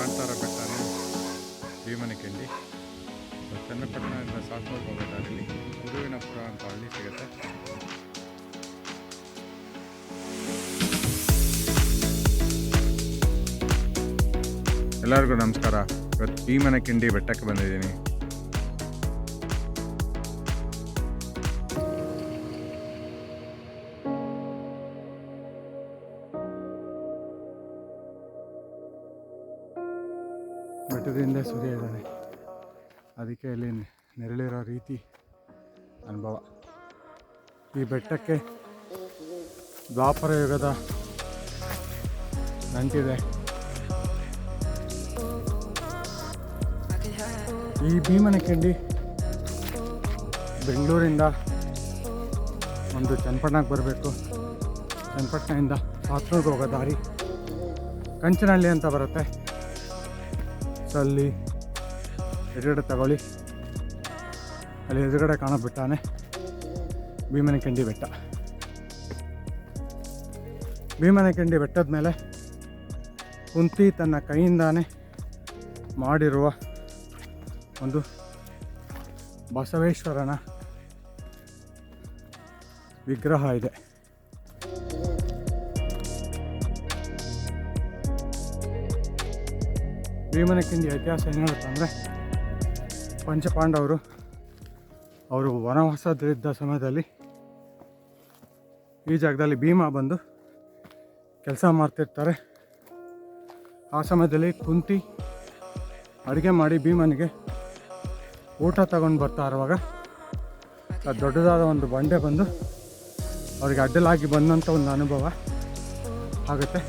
ಕಾಣ್ತಾ ಇರೋ ಬೆಟ್ಟನೇ ಭೀಮನಕೆಂಡಿ. ಚನ್ನಪಟ್ಟಣದಿಂದ ಸಾಸ್ನೂರು ಹೋಗೋ ದಾರಿಯಲ್ಲಿ ಗುರುವಿನಪುರ ಅಂತ ಹಳ್ಳಿ ಸಿಗುತ್ತೆ. ಎಲ್ಲರಿಗೂ ನಮಸ್ಕಾರ. ಇವತ್ತು ಭೀಮನಕೆಂಡಿ ಬೆಟ್ಟಕ್ಕೆ ಬಂದಿದ್ದೀನಿ. ಬೆಟ್ಟದಿಂದ ಸೂರ್ಯ ಇದ್ದಾನೆ, ಅದಕ್ಕೆ ಇಲ್ಲಿ ನೆರಳಿರೋ ರೀತಿ ಅನುಭವ. ಈ ಬೆಟ್ಟಕ್ಕೆ ದ್ವಾಪರ ಯುಗದ ನಂಟಿದೆ. ಈ ಭೀಮನಕೆಂಡಿ ಬೆಂಗಳೂರಿಂದ ಒಂದು ಚನ್ನಪಟ್ಟಣಕ್ಕೆ ಬರಬೇಕು. ಚನ್ನಪಟ್ಟಣದಿಂದ ಸಾಸ್ನೂರಿಗೆ ಹೋಗೋ ದಾರಿ ಕಂಚನಹಳ್ಳಿ ಅಂತ ಬರುತ್ತೆ. ಸೊ ಅಲ್ಲಿ ಎದುರುಗಡೆ ತಗೊಳ್ಳಿ, ಅಲ್ಲಿ ಎದುರುಗಡೆ ಕಾಣೋ ಬೆಟ್ಟನೇ ಭೀಮನಕೆಂಡಿ ಬೆಟ್ಟ. ಭೀಮನಕೆಂಡಿ ಬೆಟ್ಟದ ಮೇಲೆ ಕುಂತಿ ತನ್ನ ಕೈಯಿಂದಾನೇ ಮಾಡಿರುವ ಒಂದು ಬಸವೇಶ್ವರನ ವಿಗ್ರಹ ಇದೆ. ಭೀಮನಕೆಂಡಿ ಇತಿಹಾಸ ಏನು ಹೇಳುತ್ತಂದರೆ, ಪಂಚಪಾಂಡವರು ಅವರು ವನವಾಸದಲ್ಲಿದ್ದ ಸಮಯದಲ್ಲಿ ಈ ಜಾಗದಲ್ಲಿ ಭೀಮ ಬಂದು ಕೆಲಸ ಮಾಡ್ತಿರ್ತಾರೆ. ಆ ಸಮಯದಲ್ಲಿ ಕುಂತಿ ಅಡುಗೆ ಮಾಡಿ ಭೀಮನಿಗೆ ಊಟ ತಗೊಂಡು ಬರ್ತಾ ಇರುವಾಗ ದೊಡ್ಡದಾದ ಒಂದು ಬಂಡೆ ಬಂದು ಅವರಿಗೆ ಅಡ್ಡಲಾಗಿ ಬಂದಂಥ ಒಂದು ಅನುಭವ ಆಗುತ್ತೆ.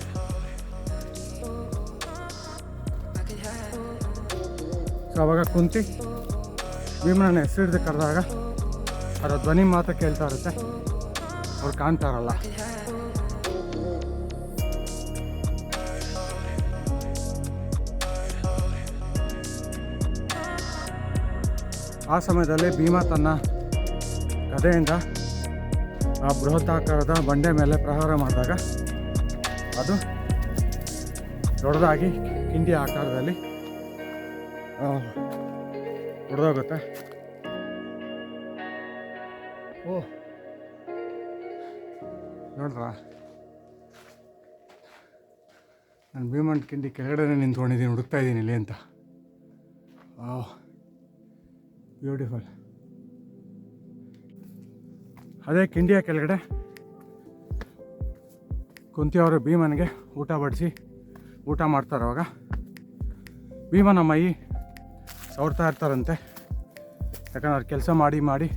ಸೊ ಅವಾಗ ಕುಂತಿ ಭೀಮನ ಹೆಸರು ಹಿಡಿದು ಕರೆದಾಗ ಅವರ ಧ್ವನಿ ಮಾತ್ರ ಕೇಳ್ತಾ ಇರುತ್ತೆ, ಅವ್ರು ಕಾಣ್ತಾ ಇರಲ್ಲ. ಆ ಸಮಯದಲ್ಲಿ ಭೀಮ ತನ್ನ ಗದೆಯಿಂದ ಆ ಬೃಹತ್ತಾಕಾರದ ಬಂಡೆ ಮೇಲೆ ಪ್ರಹಾರ ಮಾಡಿದಾಗ ಅದು ದೊಡ್ಡದಾಗಿ ಕಿಂಡಿ ಆಕಾರದಲ್ಲಿ ಹೊಡೆದೋಗುತ್ತೆ. ಓ ನೋಡ್ರ, ನಾನು ಭೀಮನಕೆಂಡಿ ಕೆಳಗಡೆ ನಿಂತ್ಕೊಂಡಿದ್ದೀನಿ, ಹುಡುಕ್ತಾ ಇದ್ದೀನಿ ಇಲ್ಲಿ ಅಂತ. ಬ್ಯೂಟಿಫುಲ್. ಅದೇ ಕಿಂಡಿಯ ಕೆಳಗಡೆ ಕುಂತಿಯವರು ಭೀಮನಿಗೆ ಊಟ ಬಡಿಸಿ ಊಟ ಮಾಡ್ತಾರವಾಗ ಭೀಮನ ಮೈ ಸವರ್ತಾ ಇರ್ತಾರಂತೆ. ಯಾಕಂದ್ರೆ ಅವ್ರು ಕೆಲಸ ಮಾಡಿ ಮಾಡಿ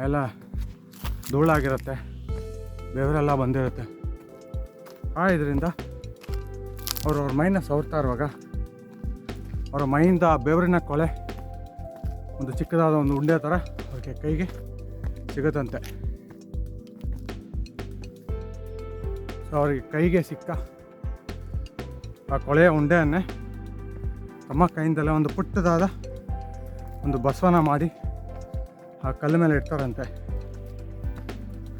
ಎಲ್ಲ ಧೂಳಾಗಿರುತ್ತೆ, ಬೆವರೆಲ್ಲ ಬಂದಿರುತ್ತೆ. ಇದರಿಂದ ಅವ್ರ ಮೈನ ಸವರ್ತಾ ಇರುವಾಗ ಅವರ ಮೈಯಿಂದ ಬೆವರಿನ ಕೊಳೆ ಒಂದು ಚಿಕ್ಕದಾದ ಒಂದು ಉಂಡೆ ಥರ ಅವ್ರಿಗೆ ಕೈಗೆ ಸಿಗುತ್ತಂತೆ. ಸೊ ಅವ್ರಿಗೆ ಕೈಗೆ ಸಿಕ್ಕ ಆ ಕೊಳೆಯ ಉಂಡೆಯನ್ನೇ ತಮ್ಮ ಕೈಯಿಂದಲೇ ಒಂದು ಪುಟ್ಟದಾದ ಒಂದು ಬಸವನ ಮಾಡಿ ಆ ಕಲ್ಲು ಮೇಲೆ ಇಡ್ತಾರಂತೆ.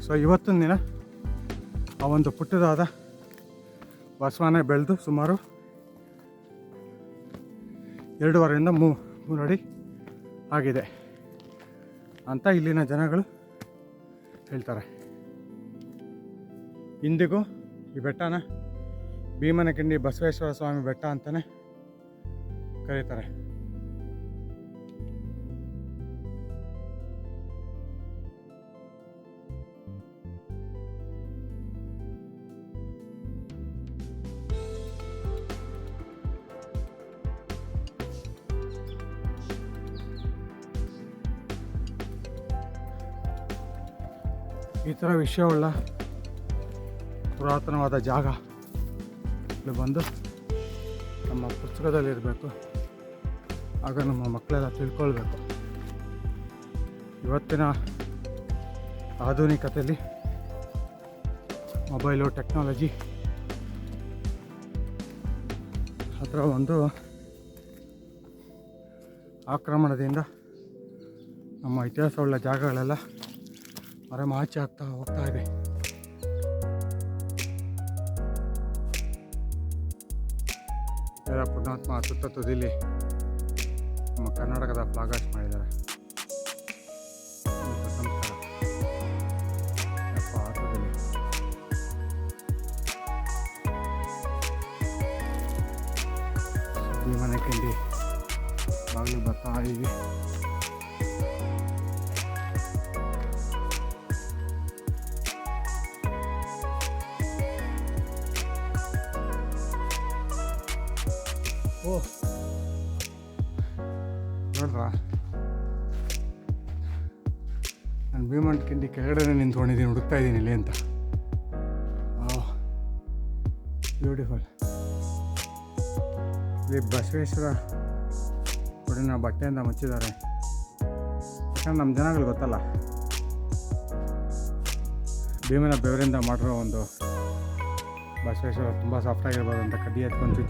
ಸೊ ಇವತ್ತಿನ ದಿನ ಆ ಒಂದು ಪುಟ್ಟದಾದ ಬಸವನೇ ಬೆಳೆದು ಸುಮಾರು 2.5ರಿಂದ 3 ಅಡಿ ಆಗಿದೆ ಅಂತ ಇಲ್ಲಿನ ಜನಗಳು ಹೇಳ್ತಾರೆ. ಇಂದಿಗೂ ಈ ಬೆಟ್ಟನ ಭೀಮನಕೆಂಡಿ ಬಸವೇಶ್ವರ ಸ್ವಾಮಿ ಬೆಟ್ಟ ಅಂತಲೇ ಕರೀತಾರೆ. ಈ ಥರ ವಿಷಯವುಳ್ಳ ಪುರಾತನವಾದ ಜಾಗ ಇಲ್ಲಿ ಬಂದು ನಮ್ಮ ಪುಸ್ತಕದಲ್ಲಿರಬೇಕು. ಆಗ ನಮ್ಮ ಮಕ್ಕಳೆಲ್ಲ ತಿಳ್ಕೊಳ್ಬೇಕು. ಇವತ್ತಿನ ಆಧುನಿಕತೆಯಲ್ಲಿ ಮೊಬೈಲು ಟೆಕ್ನಾಲಜಿ ಅದರ ಒಂದು ಆಕ್ರಮಣದಿಂದ ನಮ್ಮ ಇತಿಹಾಸವುಳ್ಳ ಜಾಗಗಳೆಲ್ಲ ಮರೆಮಾಚಿ ಆಗ್ತಾ ಹೋಗ್ತಾ ಇದೆ. ಎಲ್ಲ ಪುಣ್ಯಾತ್ಮ ಸುತ್ತ ತುದಿಲಿ ನಮ್ಮ ಕರ್ನಾಟಕದ ಫ್ಲಾಗ್ ಹಾಸ್ಟ್ ಮಾಡಿದ್ದಾರೆ. ನಮಸ್ಕಾರ. ಯಪ್ಪ ತುದಿಲಿ ಭೀಮನ ಕಿಂಡಿ ಬಾಗಿಲು ಬರ್ತಾ ಇದ್ದೀವಿ. ಓಹ್ ನೋಡ್ರಾ, ನಾನು ಭೀಮನ ಕಿಂಡಿ ಕೆಳಗಡೆ ನಿಂತ್ಕೊಂಡಿದ್ದೀನಿ, ಹುಡುಕ್ತಾ ಇದ್ದೀನಿ ಇಲ್ಲಿ ಅಂತ. ಓಹ್ ಬ್ಯೂಟಿಫುಲ್. ಇಲ್ಲಿ ಬಸವೇಶ್ವರ ಗುಡಿನ ಬಟ್ಟೆಯಿಂದ ಮುಚ್ಚಿದ್ದಾರೆ. ಯಾಕಂದ್ರೆ ನಮ್ಮ ಜನಗಳು ಗೊತ್ತಲ್ಲ, ಭೀಮನ ಬೆವರಿಂದ ಮಾಡಿರೋ ಒಂದು ಬಸವೇಶ್ವರ ತುಂಬ ಸಾಫ್ಟಾಗಿರ್ಬೋದು ಅಂತ ಕಡ್ಡಿ ಎತ್ಕೊಂಡು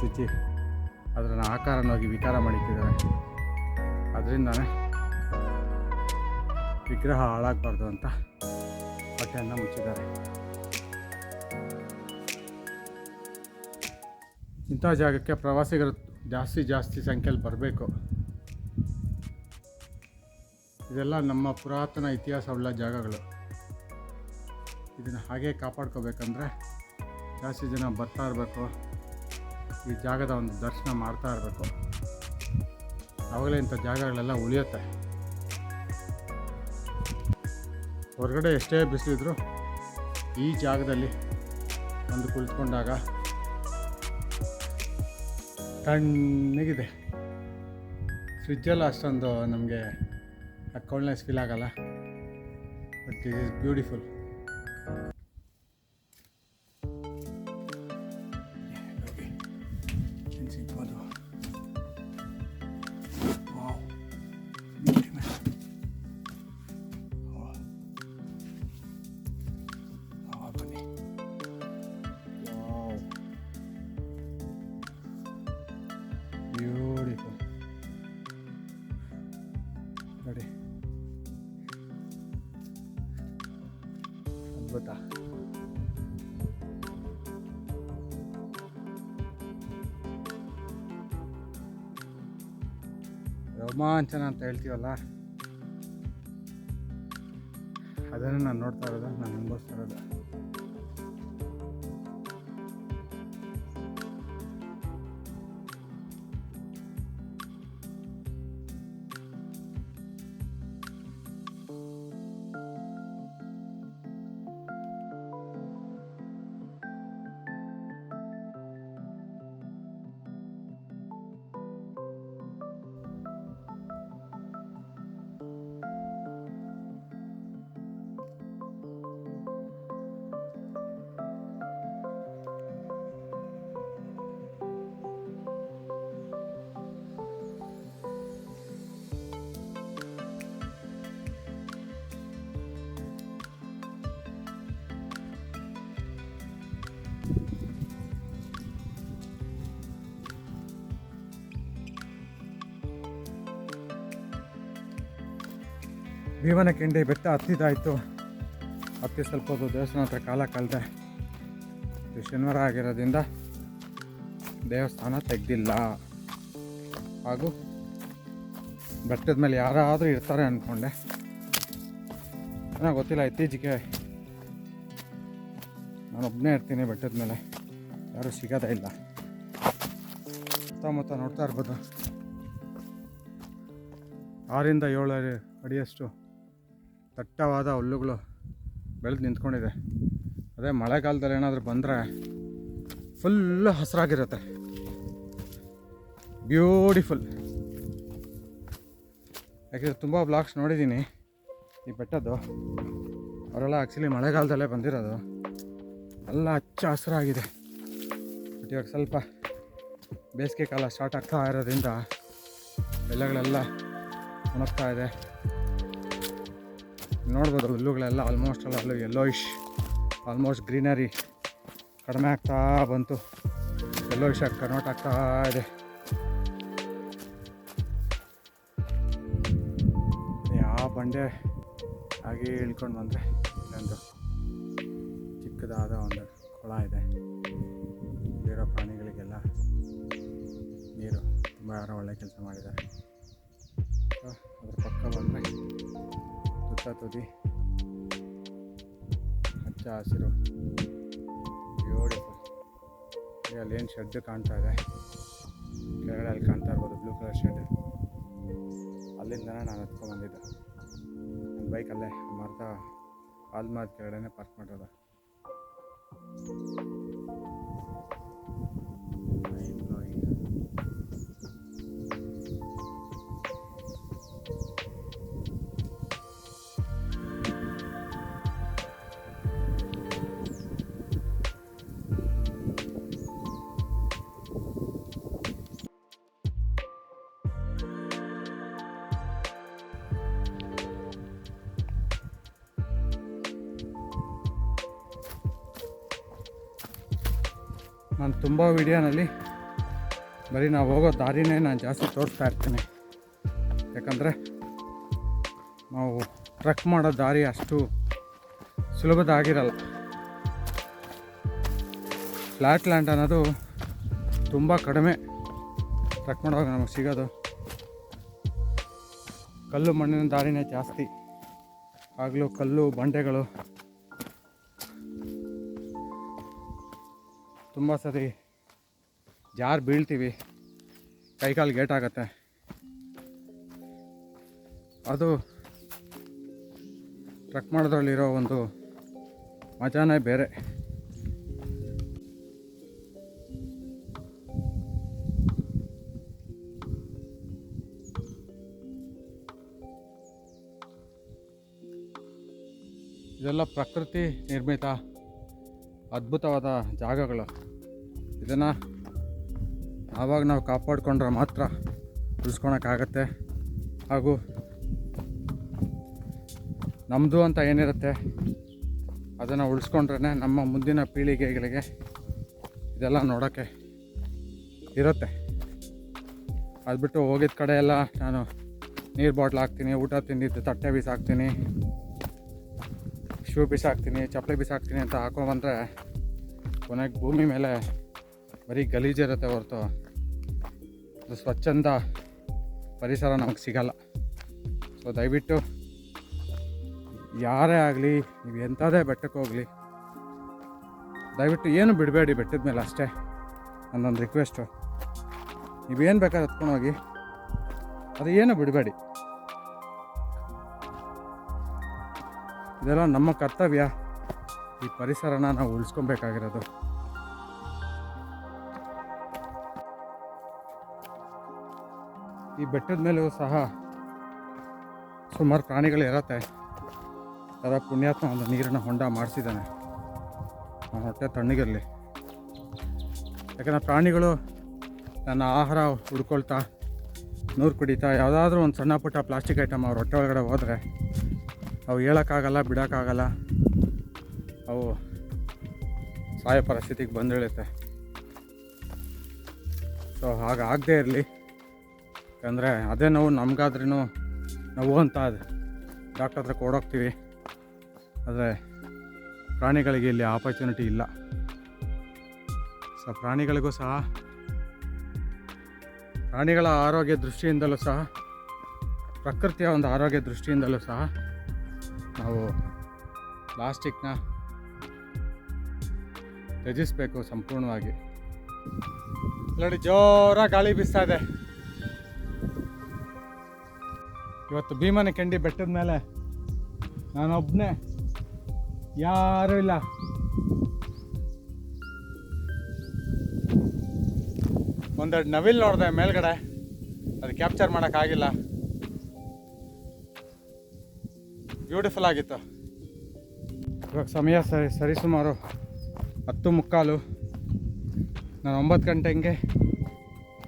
ಚುಚ್ಚಿ ಅದನ್ನು ಆಕಾರವಾಗಿ ವಿಕಾರ ಮಾಡಿಟ್ಟಿದ್ದಾರೆ. ಅದರಿಂದನೇ ವಿಗ್ರಹ ಹಾಳಾಗಬಾರ್ದು ಅಂತ ಬಟ್ಟೆಯನ್ನು ಮುಚ್ಚಿದ್ದಾರೆ. ಇಂಥ ಜಾಗಕ್ಕೆ ಪ್ರವಾಸಿಗರು ಜಾಸ್ತಿ ಸಂಖ್ಯೆಯಲ್ಲಿ ಬರಬೇಕು. ಇದೆಲ್ಲ ನಮ್ಮ ಪುರಾತನ ಇತಿಹಾಸವುಳ್ಳ ಜಾಗಗಳು. ಇದನ್ನು ಹಾಗೆ ಕಾಪಾಡ್ಕೋಬೇಕಂದ್ರೆ ಜಾಸ್ತಿ ಜನ ಬರ್ತಾ ಇರಬೇಕು, ಈ ಜಾಗದ ಒಂದು ದರ್ಶನ ಮಾಡ್ತಾ ಇರಬೇಕು. ಆವಾಗಲೇ ಇಂಥ ಜಾಗಗಳೆಲ್ಲ ಉಳಿಯುತ್ತೆ. ಹೊರಗಡೆ ಎಷ್ಟೇ ಬಿಸಿಲಿದ್ರು ಈ ಜಾಗದಲ್ಲಿ ಒಂದು ಕುಳಿತುಕೊಂಡಾಗ ತಣ್ಣಗಿದೆ. ಫ್ರಿಜ್ಜೆಲ್ಲ ಅಷ್ಟೊಂದು ನಮಗೆ ಕೋಲ್ಡ್ನೆಸ್ ಫೀಲ್ ಆಗಲ್ಲ. But this is beautiful. Beautiful ನೋಡಿ, ಅದ್ಭುತ. ರೋಮಾಂಚನ ಅಂತ ಹೇಳ್ತೀವಲ್ಲ, ಅದನ್ನು ನಾನು ನೋಡ್ತಾ ಇರೋದು, ನಾನು ಅನುಭವಿಸ್ತಾ ಇರೋದು. ಭೀಮನ ಕಿಂಡಿ ಬೆಟ್ಟ ಹತ್ತಿದಾಯಿತು. ಹತ್ತಿ ಸ್ವಲ್ಪ ಹೊತ್ತು ದೇವಸ್ಥಾನ ಹತ್ರ ಕಾಲ ಕಳೆದೆ. ಇದು ಶನಿವಾರ ಆಗಿರೋದ್ರಿಂದ ದೇವಸ್ಥಾನ ತೆಗೆದಿಲ್ಲ. ಹಾಗೂ ಬೆಟ್ಟದ ಮೇಲೆ ಯಾರಾದರೂ ಇರ್ತಾರೆ ಅಂದ್ಕೊಂಡೆ. ನನಗೆ ಗೊತ್ತಿಲ್ಲ, ಇತ್ತೀಚೆಗೆ ನಾನೊಬ್ಬನೇ ಇರ್ತೀನಿ ಬೆಟ್ಟದ ಮೇಲೆ, ಯಾರೂ ಸಿಗೋದೇ ಇಲ್ಲ. ಸುತ್ತಮುತ್ತ ನೋಡ್ತಾ ಇರ್ಬೋದು, 6 ಇಂದ 7 ಅಡಿಯಷ್ಟು ದಟ್ಟವಾದ ಹುಲ್ಲುಗಳು ಬೆಳೆದು ನಿಂತ್ಕೊಂಡಿದೆ. ಅದೇ ಮಳೆಗಾಲದಲ್ಲಿ ಏನಾದರೂ ಬಂದರೆ ಫುಲ್ಲು ಹಸಿರಾಗಿರುತ್ತೆ. ಬ್ಯೂಟಿಫುಲ್. ಯಾಕೆಂದರೆ ತುಂಬ ಬ್ಲಾಗ್ಸ್ ನೋಡಿದ್ದೀನಿ ಈ ಬೆಟ್ಟದ್ದು. ಅವರೆಲ್ಲ ಆ್ಯಕ್ಚುಲಿ ಮಳೆಗಾಲದಲ್ಲೇ ಬಂದಿರೋದು. ಎಲ್ಲ ಹಚ್ಚ ಹಸಿರಾಗಿದೆ. ಬಟ್ ಇವಾಗ ಸ್ವಲ್ಪ ಬೇಸಿಗೆ ಕಾಲ ಸ್ಟಾರ್ಟ್ ಆಗ್ತಾ ಇರೋದ್ರಿಂದ ಎಲೆಗಳೆಲ್ಲ ಒಣಗ್ತಾ ಇದೆ. ನೋಡ್ಬೋದು, ಹುಲ್ಲುಗಳೆಲ್ಲ ಆಲ್ಮೋಸ್ಟ್ ಅಲ್ಲೂ ಯೆಲ್ಲೋಯಿಶ್, ಆಲ್ಮೋಸ್ಟ್ ಗ್ರೀನರಿ ಕಡಿಮೆ ಆಗ್ತಾ ಬಂತು. ಯೆಲ್ಲೋಯಿಶ್ ಆಗಿ ಕನ್ವರ್ಟ್ ಆಗ್ತಾ ಇದೆ. ಯಾವ ಬಂಡೆ ಹಾಗೆ ಇಳ್ಕೊಂಡು ಬಂದರೆ ಇಲ್ಲೊಂದು ಚಿಕ್ಕದಾದ ಒಂದು ಕೊಳ ಇದೆ. ಬೇರೆ ಪ್ರಾಣಿಗಳಿಗೆಲ್ಲ ಯಾರೋ ಒಳ್ಳೆ ಕೆಲಸ ಮಾಡಿದ್ದಾರೆ. ಅದ್ರ ಪಕ್ಕ ಬಂದರೆ ತುದಿ ಹಚ್ಚ ಹಸಿರು ಬ್ಯೂಟಿಫುಲ್. ಅಲ್ಲೇನು ಶೆಡ್ ಕಾಣ್ತಾ ಇದೆ, ಕೆಳಗಡೆ ಅಲ್ಲಿ ಕಾಣ್ತಾ ಇರ್ಬೋದು ಬ್ಲೂ ಕಲರ್ ಶೆಡ್. ಅಲ್ಲಿಂದನೇ ನಾನು ಹತ್ಕೊಂಡ್ಬಂದಿದ್ದೆ. ನನ್ನ ಬೈಕಲ್ಲೇ ಆಲ್ಮಾರ್ದ ಕೆಳಗಡೆ ಪಾರ್ಕ್ ಮಾಡೋದು. ನಾನು ತುಂಬ ವಿಡಿಯೋನಲ್ಲಿ ಬರೀ ನಾವು ಹೋಗೋ ದಾರಿನೇ ನಾನು ಜಾಸ್ತಿ ತೋರಿಸ್ತಾ ಇರ್ತೀನಿ. ಯಾಕಂದರೆ ನಾವು ಟ್ರಕ್ ಮಾಡೋ ದಾರಿ ಅಷ್ಟು ಸುಲಭದಾಗಿರಲ್ಲ. ಫ್ಲ್ಯಾಟ್ ಲ್ಯಾಂಡ್ ಅನ್ನೋದು ತುಂಬ ಕಡಿಮೆ ಟ್ರಕ್ ಮಾಡುವಾಗ ನಮಗೆ ಸಿಗೋದು. ಕಲ್ಲು ಮಣ್ಣಿನ ದಾರಿನೇ ಜಾಸ್ತಿ. ಆಗಲೂ ಕಲ್ಲು ಬಂಡೆಗಳು ತುಂಬ ಸರಿ ಜಾರು ಬೀಳ್ತೀವಿ, ಕೈಕಾಲು ಗೇಟಾಗತ್ತೆ. ಅದು ಟ್ರಕ್ ಮಾಡೋದ್ರಲ್ಲಿರೋ ಒಂದು ಮಜಾನೇ ಬೇರೆ. ಇದೆಲ್ಲ ಪ್ರಕೃತಿ ನಿರ್ಮಿತ ಅದ್ಭುತವಾದ ಜಾಗಗಳು. ಇದನ್ನು ಆವಾಗ ನಾವು ಕಾಪಾಡಿಕೊಂಡ್ರೆ ಮಾತ್ರ ಉಳಿಸ್ಕೊಳಕ್ಕಾಗತ್ತೆ. ಹಾಗೂ ನಮ್ಮದು ಅಂತ ಏನಿರುತ್ತೆ ಅದನ್ನು ಉಳಿಸ್ಕೊಂಡ್ರೆ ನಮ್ಮ ಮುಂದಿನ ಪೀಳಿಗೆಗಳಿಗೆ ಇದೆಲ್ಲ ನೋಡೋಕ್ಕೆ ಇರುತ್ತೆ. ಅದು ಬಿಟ್ಟು ಹೋಗಿದ್ದ ಕಡೆ ಎಲ್ಲ ನಾನು ನೀರು ಬಾಟ್ಲ್ ಹಾಕ್ತೀನಿ, ಊಟ ತಿಂದಿದ್ದು ತಟ್ಟೆ ಬೀಸಾಕ್ತೀನಿ, ಶೂ ಬಿಸಾಕ್ತೀನಿ, ಚಪ್ಪಲಿ ಬಿಸಾಕ್ತೀನಿ ಅಂತ ಹಾಕೊಂಡ್ಬಂದರೆ ಕೊನೆಗೆ ಭೂಮಿ ಮೇಲೆ ಬರೀ ಗಲೀಜಿರುತ್ತೆ ಹೊರತು ಅದು ಸ್ವಚ್ಛಂದ ಪರಿಸರ ನಮಗೆ ಸಿಗಲ್ಲ. ಸೊ ದಯವಿಟ್ಟು ಯಾರೇ ಆಗಲಿ, ನೀವು ಎಂಥದೇ ಬೆಟ್ಟಕ್ಕೆ ಹೋಗಲಿ, ದಯವಿಟ್ಟು ಏನು ಬಿಡಬೇಡಿ ಬೆಟ್ಟದ ಮೇಲೆ. ಅಷ್ಟೇ ನನ್ನೊಂದು ರಿಕ್ವೆಸ್ಟು. ನೀವೇನು ಬೇಕಾದ್ರೆ ಹತ್ಕೊಂಡು ಹೋಗಿ, ಅದು ಏನು ಬಿಡಬೇಡಿ. ಇದೆಲ್ಲ ನಮ್ಮ ಕರ್ತವ್ಯ. ಈ ಪರಿಸರನ ನಾವು ಉಳಿಸ್ಕೊಬೇಕಾಗಿರೋದು. ಈ ಬೆಟ್ಟದ ಮೇಲೂ ಸಹ ಸುಮಾರು ಪ್ರಾಣಿಗಳು ಇರುತ್ತೆ. ಅದರ ಪುಣ್ಯಾತ್ಮ ಒಂದು ನೀರಿನ ಹೊಂಡ ಮಾಡಿಸಿದ್ದಾನೆ, ನಮ್ಮ ಹೊಟ್ಟೆ ತಣ್ಣಗಿರಲಿ. ಯಾಕಂದರೆ ಪ್ರಾಣಿಗಳು ನನ್ನ ಆಹಾರ ಹುಡ್ಕೊಳ್ತಾ, ನೀರು ಕುಡಿತಾ, ಯಾವುದಾದ್ರೂ ಒಂದು ಸಣ್ಣ ಪುಟ್ಟ ಪ್ಲಾಸ್ಟಿಕ್ ಐಟಮ್ ಅವ್ರ ಹೊಟ್ಟೆ ಒಳಗಡೆ ಹೋದರೆ ಅವು ಹೇಳೋಕ್ಕಾಗಲ್ಲ, ಬಿಡೋಕ್ಕಾಗಲ್ಲ, ಅವು ಸಾಯೋ ಪರಿಸ್ಥಿತಿಗೆ ಬಂದಿಳುತ್ತೆ. ಸೊ ಹಾಗಾಗದೇ ಇರಲಿ. ಯಾಕಂದರೆ ಅದೇ ನೋವು ನಮಗಾದ್ರೂ ನೋವು ಅಂತ ಡಾಕ್ಟರ್ ಹತ್ರ ಕೊಡೋಗ್ತೀವಿ. ಆದರೆ ಪ್ರಾಣಿಗಳಿಗೆ ಇಲ್ಲಿ ಆಪರ್ಚುನಿಟಿ ಇಲ್ಲ. ಸೊ ಪ್ರಾಣಿಗಳಿಗೂ ಸಹ, ಪ್ರಾಣಿಗಳ ಆರೋಗ್ಯ ದೃಷ್ಟಿಯಿಂದಲೂ ಸಹ, ಪ್ರಕೃತಿಯ ಒಂದು ಆರೋಗ್ಯ ದೃಷ್ಟಿಯಿಂದಲೂ ಸಹ ನಾವು ಪ್ಲಾಸ್ಟಿಕ್ನ ತ್ಯಜಿಸಬೇಕು ಸಂಪೂರ್ಣವಾಗಿ. ನೋಡಿ ಜೋರಾಗಿ ಗಾಳಿ ಬೀಸ್ತಾ ಇದೆ. ಇವತ್ತು ಭೀಮನಕೆಂಡಿ ಬೆಟ್ಟದ ಮೇಲೆ ನಾನೊಬ್ಬನೇ, ಯಾರೂ ಇಲ್ಲ. ಒಂದೆರಡು ನವಿಲ್ ನೋಡಿದೆ ಮೇಲ್ಗಡೆ, ಅದು ಕ್ಯಾಪ್ಚರ್ ಮಾಡೋಕ್ಕಾಗಿಲ್ಲ. ಬ್ಯೂಟಿಫುಲ್ ಆಗಿತ್ತು. ಇವಾಗ ಸಮಯ ಸರಿಸುಮಾರು 10:15. ನಾನು 9 ಗಂಟೆಗೆ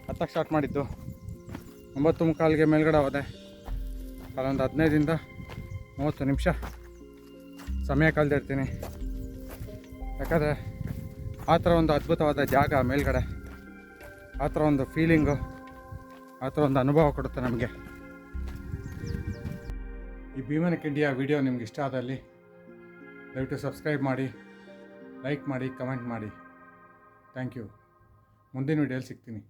ಹತ್ತಕ್ಕೆ ಸ್ಟಾರ್ಟ್ ಮಾಡಿದ್ದು. 9:15ಗೆ ಮೇಲ್ಗಡೆ ಹೋದೆ. ಅಲ್ಲೊಂದು 15ರಿಂದ 30 ನಿಮಿಷ ಸಮಯ ಕಳೆದಿರ್ತೀನಿ. ಯಾಕಂದರೆ ಆ ಥರ ಒಂದು ಅದ್ಭುತವಾದ ಜಾಗ ಮೇಲ್ಗಡೆ, ಆ ಥರ ಒಂದು ಫೀಲಿಂಗು, ಆ ಥರ ಒಂದು ಅನುಭವ ಕೊಡುತ್ತೆ ನಮಗೆ. ಈ ಭೀಮನಕೆಂಡಿಯ ವಿಡಿಯೋ ನಿಮ್ಗೆ ಇಷ್ಟ ಆದಲ್ಲಿ ದಯವಿಟ್ಟು ಸಬ್ಸ್ಕ್ರೈಬ್ ಮಾಡಿ, ಲೈಕ್ ಮಾಡಿ, ಕಮೆಂಟ್ ಮಾಡಿ. Thank you. ಮುಂದಿನ ವಿಡಿಯೋಲಿ ಸಿಗ್ತೀನಿ.